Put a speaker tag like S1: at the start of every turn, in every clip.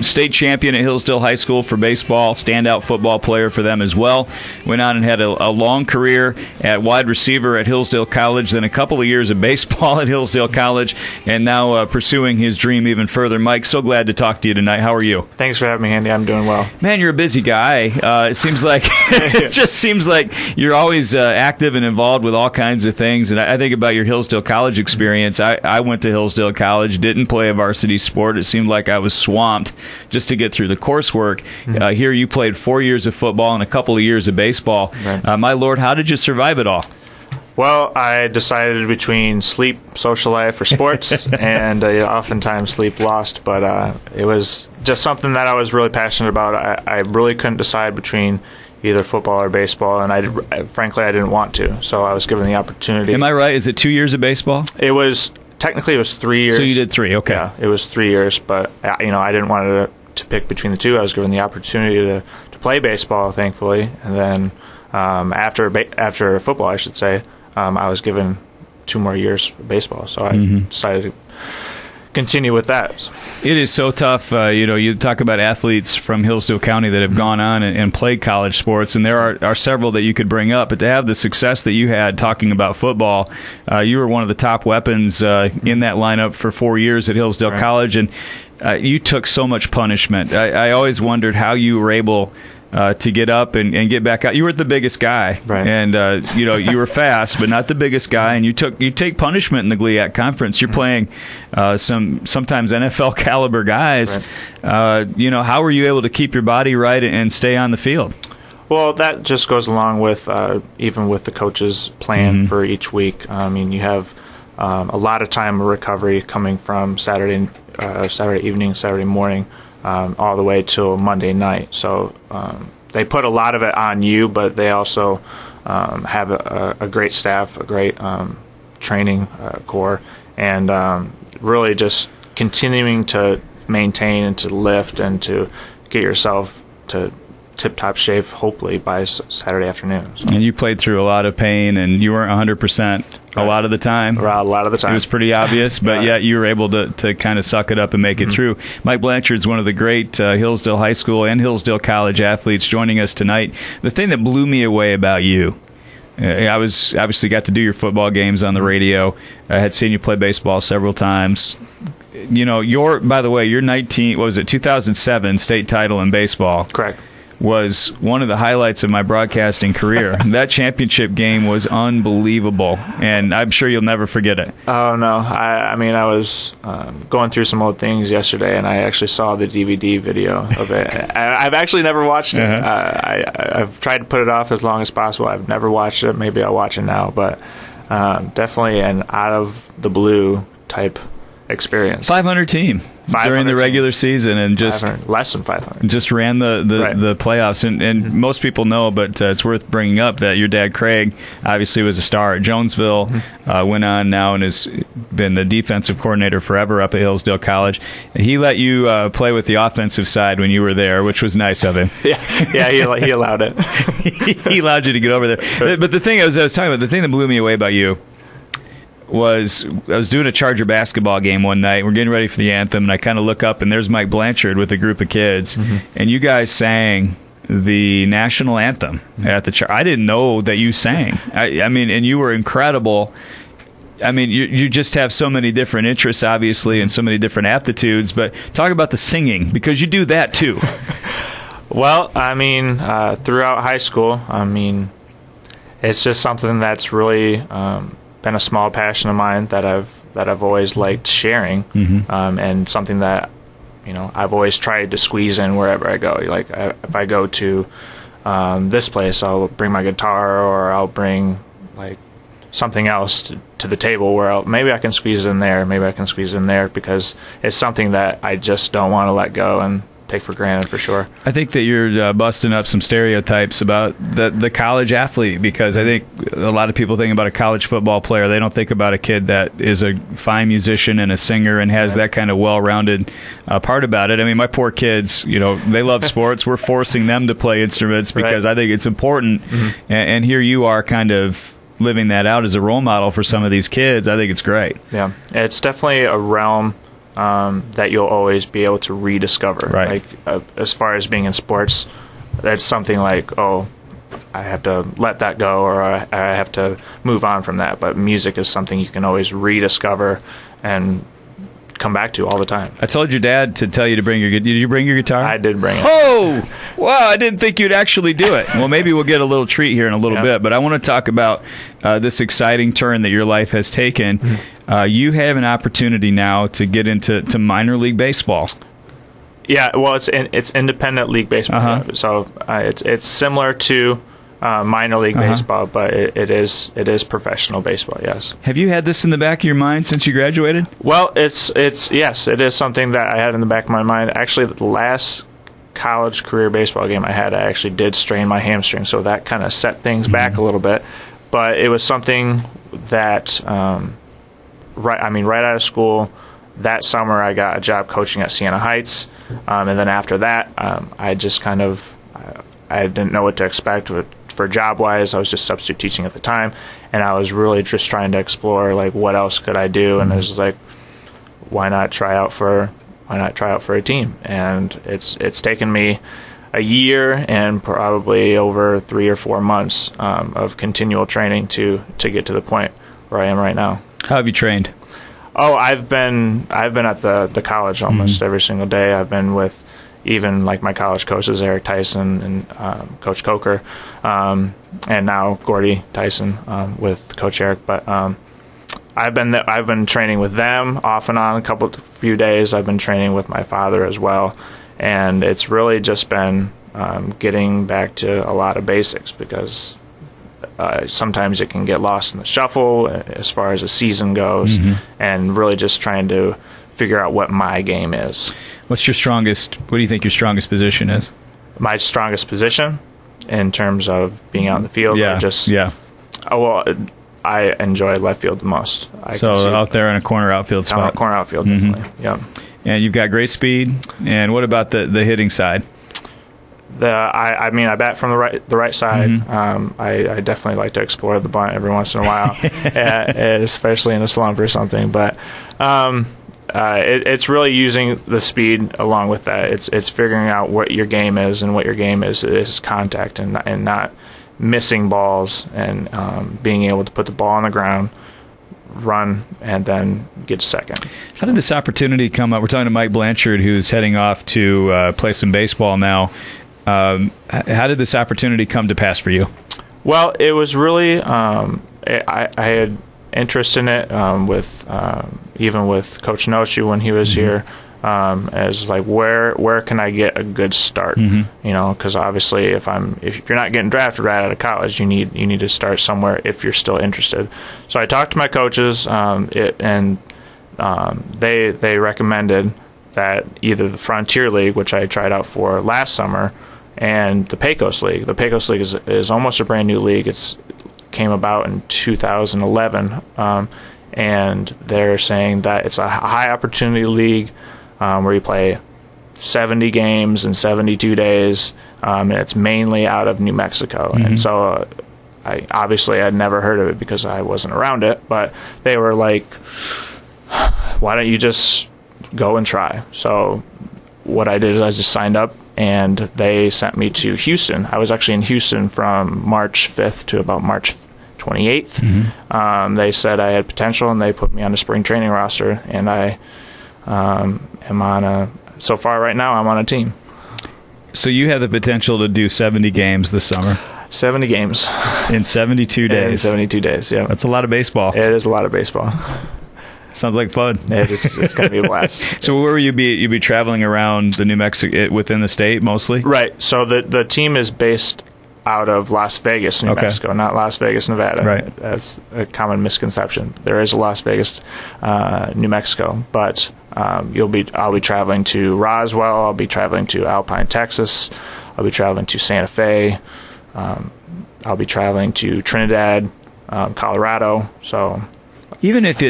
S1: state champion at Hillsdale High School for baseball, standout football player for them as well. Went on and had a long career at wide receiver at Hillsdale College, then a couple of years of baseball at Hillsdale College, and now pursuing his dream even further. Mike, so glad to talk to you tonight. How are you?
S2: Thanks for having me, Andy. I'm doing well.
S1: Man, you're a busy guy. It seems like it just seems like you're always active and involved with all kinds of things. And I think about your Hillsdale College experience. I went to Hillsdale College, didn't play a varsity sport. It seemed like I was swamped just to get through the coursework. Here you played 4 years of football and a couple of years of baseball.
S2: Right.
S1: My Lord, how did you survive it all?
S2: Well, I decided between sleep, social life, or sports, and oftentimes sleep lost. But it was just something that I was really passionate about. I really couldn't decide between either football or baseball, and frankly, I didn't want to. So I was given the opportunity.
S1: Am I right? Is it 2 years of baseball?
S2: Technically, it was 3 years.
S1: So you did 3, okay.
S2: Yeah, it was 3 years, but I didn't want to pick between the two. I was given the opportunity to play baseball, thankfully, and then after football, I should say, I was given 2 more years of baseball. So I decided to continue with that.
S1: It is so tough. You talk about athletes from Hillsdale County that have gone on and played college sports, and there are several that you could bring up. But to have the success that you had talking about football, you were one of the top weapons in that lineup for 4 years at Hillsdale College, and you took so much punishment. I always wondered how you were able to get up and get back out. You were the biggest guy,
S2: right.
S1: And you were fast, but not the biggest guy. And you take punishment in the GLIAC conference. You're playing sometimes NFL caliber guys.
S2: Right.
S1: How were you able to keep your body right and stay on the field?
S2: Well, that just goes along with even with the coach's plan for each week. You have a lot of time of recovery coming from Saturday evening, Saturday morning, all the way till Monday night. So they put a lot of it on you, but they also have a great staff, a great training core, and really just continuing to maintain and to lift and to get yourself to tip-top shape, hopefully, by Saturday afternoon. So.
S1: And you played through a lot of pain, and you weren't 100% a lot of the time.
S2: A lot of the time.
S1: It was pretty obvious, but yet you were able to kind of suck it up and make it through. Mike Blanchard's one of the great Hillsdale High School and Hillsdale College athletes joining us tonight. The thing that blew me away about you, I was obviously got to do your football games on the radio. I had seen you play baseball several times. By the way, your 2007 state title in baseball.
S2: Correct.
S1: Was one of the highlights of my broadcasting career. That championship game was unbelievable, and I'm sure you'll never forget it.
S2: Oh, no. I was going through some old things yesterday, and I actually saw the DVD video of it. I've actually never watched it. I've tried to put it off as long as possible. I've never watched it. Maybe I'll watch it now, but definitely an out-of-the-blue type experience.
S1: 500 team. During the regular season, and just
S2: less than 500.
S1: Just ran the playoffs, and most people know, but it's worth bringing up that your dad Craig obviously was a star at Jonesville, went on now and has been the defensive coordinator forever up at Hillsdale College. He let you play with the offensive side when you were there, which was nice of him.
S2: Yeah, he allowed it.
S1: He allowed you to get over there. But the thing I was talking about, the thing that blew me away about you was I was doing a Charger basketball game one night. We're getting ready for the anthem, and I kind of look up, and there's Mike Blanchard with a group of kids, and you guys sang the national anthem at the I didn't know that you sang. I mean, and you were incredible. I mean, you just have so many different interests, obviously, and so many different aptitudes, but talk about the singing, because you do that too.
S2: Well, I mean, throughout high school, I mean, it's just something that's really been a small passion of mine that I've always liked sharing, and something that I've always tried to squeeze in wherever I go. Like if I go to this place, I'll bring my guitar, or I'll bring like something else to the table where maybe I can squeeze it in there, because it's something that I just don't want to let go and take for granted, for sure. I
S1: think that you're busting up some stereotypes about the college athlete, because I think a lot of people think about a college football player. They don't think about a kid that is a fine musician and a singer and has that kind of well-rounded part about it. I mean, my poor kids, they love sports. We're forcing them to play instruments because I think it's important. And here you are kind of living that out as a role model for some of these kids. I think it's great.
S2: Yeah, it's definitely a realm that you'll always be able to rediscover.
S1: Right.
S2: Like as far as being in sports, that's something like, oh, I have to let that go, or I have to move on from that. But music is something you can always rediscover and come back to all the time.
S1: I told your dad to tell you to bring your. Did you bring your guitar?
S2: I did bring it.
S1: Oh, wow! I didn't think you'd actually do it. Well, maybe we'll get a little treat here in a little bit. But I want to talk about this exciting turn that your life has taken. You have an opportunity now to get into minor league baseball.
S2: Yeah, well, it's independent league baseball. So it's similar to minor league baseball, but it is professional baseball. Yes.
S1: Have you had this in the back of your mind since you graduated?
S2: Well, yes, it is something that I had in the back of my mind. Actually, the last college career baseball game I had, I actually did strain my hamstring, so that kind of set things back a little bit. But it was something that right out of school. That summer, I got a job coaching at Siena Heights, and then after that, I just kind of I didn't know what to expect for job-wise. I was just substitute teaching at the time, and I was really just trying to explore like what else could I do, and it was like, why not try out for a team? And it's taken me a year and probably over 3 or 4 months of continual training to get to the point where I am right now.
S1: How have you trained?
S2: Oh, I've been at the college almost every single day. I've been with even like my college coaches, Eric Tyson and Coach Coker, and now Gordy Tyson with Coach Eric. But I've been training with them off and on a few days. I've been training with my father as well, and it's really just been getting back to a lot of basics because sometimes it can get lost in the shuffle as far as the season goes, and really just trying to figure out what my game is.
S1: What do you think your strongest position is?
S2: My strongest position in terms of being out in the field? Oh, well, I enjoy left field the most.
S1: Out there in a corner outfield spot?
S2: Corner outfield, definitely, yeah.
S1: And you've got great speed. And what about the hitting side?
S2: I bat from the right side. I definitely like to explore the bunt every once in a while, especially in a slump or something. But it's really using the speed along with that. It's figuring out what your game is, and what your game is contact and not missing balls, and being able to put the ball on the ground, run, and then get second.
S1: How did this opportunity come up? We're talking to Mike Blanchard, who's heading off to play some baseball now. How did this opportunity come to pass for you? Well,
S2: it was really I had interest in it even with Coach Noshu when he was here, as like where can I get a good start? You know, because obviously if you're not getting drafted right out of college, you need to start somewhere if you're still interested. So I talked to my coaches, and they recommended that either the Frontier League, which I tried out for last summer, and the Pecos League. The Pecos League is almost a brand new league. It's came about in 2011, and they're saying that it's a high opportunity league where you play 70 games in 72 days, and it's mainly out of New Mexico. And so I'd never heard of it because I wasn't around it, but they were like, why don't you just go and try? So what I did is I just signed up, and they sent me to Houston. I was actually in Houston from March 5th to about March 28th. They said I had potential, and they put me on the spring training roster, and I am on so far right now, I'm on a team.
S1: So you have the potential to do 70 games this summer.
S2: 70 games.
S1: In 72 days.
S2: In 72 days, yeah.
S1: That's a lot of baseball.
S2: It is a lot of baseball.
S1: Sounds like fun.
S2: It's going to be a blast.
S1: So where will you be? You'll be traveling around the New Mexico, within the state mostly?
S2: Right. So the team is based out of Las Vegas, New Mexico, not Las Vegas, Nevada.
S1: Right.
S2: That's a common misconception. There is a Las Vegas, New Mexico, but I'll be traveling to Roswell. I'll be traveling to Alpine, Texas. I'll be traveling to Santa Fe. I'll be traveling to Trinidad, Colorado. So.
S1: Even if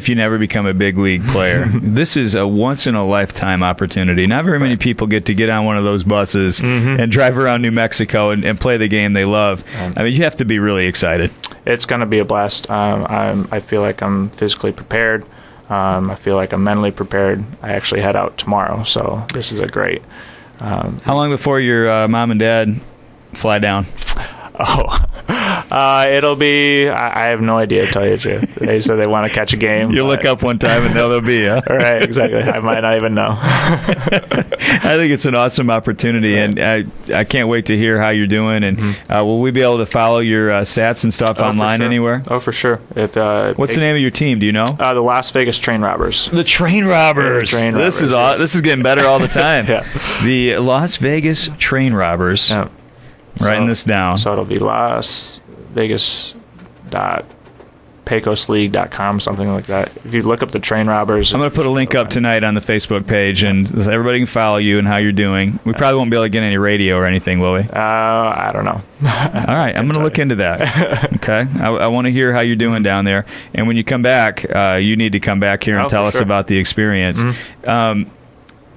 S1: you never become a big league player, this is a once in a lifetime opportunity. Not very many people get on one of those buses and drive around New Mexico and play the game they love. I mean, you have to be really excited.
S2: It's going to be a blast. I feel like I'm physically prepared. I feel like I'm mentally prepared. I actually head out tomorrow, so this is a great.
S1: How long before your mom and dad fly down?
S2: It'll be. I have no idea, to tell you the truth. They said they want to catch a game.
S1: You look up one time and they'll be. Huh?
S2: Right, exactly. I might not even know.
S1: I think it's an awesome opportunity, and I can't wait to hear how you're doing. And will we be able to follow your stats and stuff online anywhere?
S2: Oh, for sure. If
S1: what's the name of your team? Do you know?
S2: The Las Vegas Train Robbers.
S1: The Train Robbers.
S2: Yeah,
S1: This is getting better all the time.
S2: Yeah.
S1: The Las Vegas Train Robbers.
S2: Yeah.
S1: Writing this down.
S2: So it'll be Las Vegas PecosLeague.com, something like that. If you look up the Train Robbers,
S1: I'm going to put a link up tonight on the Facebook page, and everybody can follow you and how you're doing. We probably won't be able to get any radio or anything, will we?
S2: I don't know.
S1: All right, I'm going to look into that. Okay, I want to hear how you're doing down there, and when you come back, you need to come back here and tell us about the experience.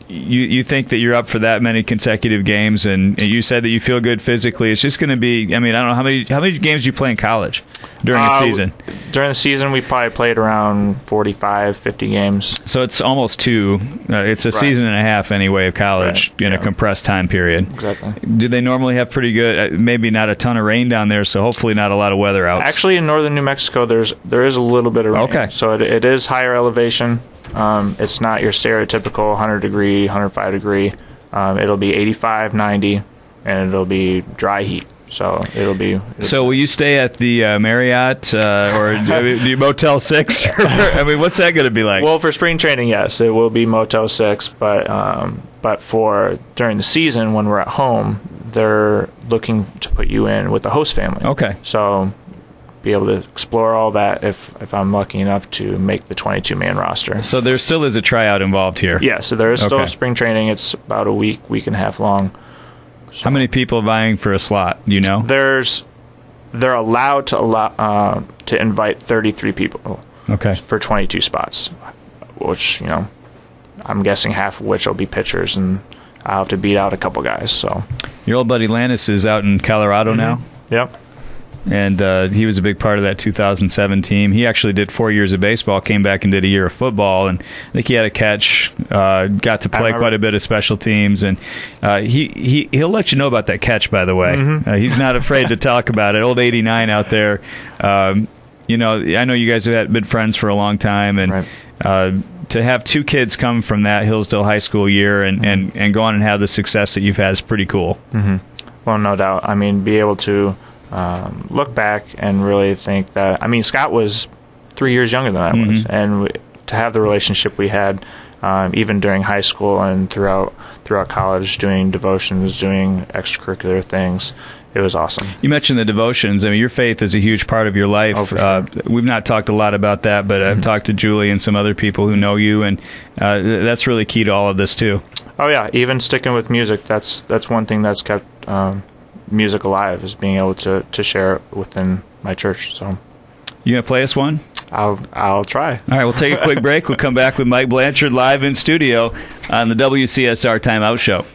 S1: You think that you're up for that many consecutive games, and you said that you feel good physically. It's just going to be. I mean, I don't know how many games do you play in college during the season.
S2: During the season, we probably played around 45, 50 games.
S1: So it's almost two. It's a season and a half anyway of college in a compressed time period.
S2: Exactly.
S1: Do they normally have pretty good? Maybe not a ton of rain down there, so hopefully not a lot of weather outs.
S2: Actually, in northern New Mexico, there is a little bit of rain.
S1: Okay.
S2: So it is higher elevation. It's not your stereotypical 100-degree, 105-degree. It'll be 85, 90, and it'll be dry heat. So it'll be.
S1: So will you stay at the Marriott or do you Motel 6? I mean, what's that going to be like?
S2: Well, for spring training, yes, it will be Motel 6. But for during the season when we're at home, they're looking to put you in with the host family.
S1: Okay.
S2: So be able to explore all that if I'm lucky enough to make the 22-man roster.
S1: So there still is a tryout involved here.
S2: Yeah, so there is still spring training. It's about a week and a half long. So
S1: how many people vying for a slot? Do you know?
S2: They're allowed to invite 33 people.
S1: Okay.
S2: For 22 spots, which I'm guessing half of which will be pitchers, and I'll have to beat out a couple guys. So
S1: your old buddy Lannis is out in Colorado now.
S2: Yep.
S1: And he was a big part of that 2007 team. He actually did 4 years of baseball, came back and did a year of football, and I think he had a catch, got to play quite a bit of special teams, and he'll let you know about that catch, by the way. He's not afraid to talk about it. Old 89 out there. I know you guys have been friends for a long time, and to have two kids come from that Hillsdale High School year and go on and have the success that you've had is pretty cool.
S2: Well, no doubt. I mean, be able to look back and really think that, Scott was 3 years younger than I was, and to have the relationship we had even during high school and throughout college, doing devotions, doing extracurricular things, it was awesome.
S1: You mentioned the devotions. I mean, your faith is a huge part of your life.
S2: Oh, for sure.
S1: We've not talked a lot about that, but I've talked to Julie and some other people who know you, and that's really key to all of this too.
S2: Oh yeah, even sticking with music, that's one thing that's kept music alive, is being able to share it within my church. So,
S1: you gonna play us one?
S2: I'll try.
S1: All right, we'll take a quick break. We'll come back with Mike Blanchard live in studio on the WCSR Timeout Show.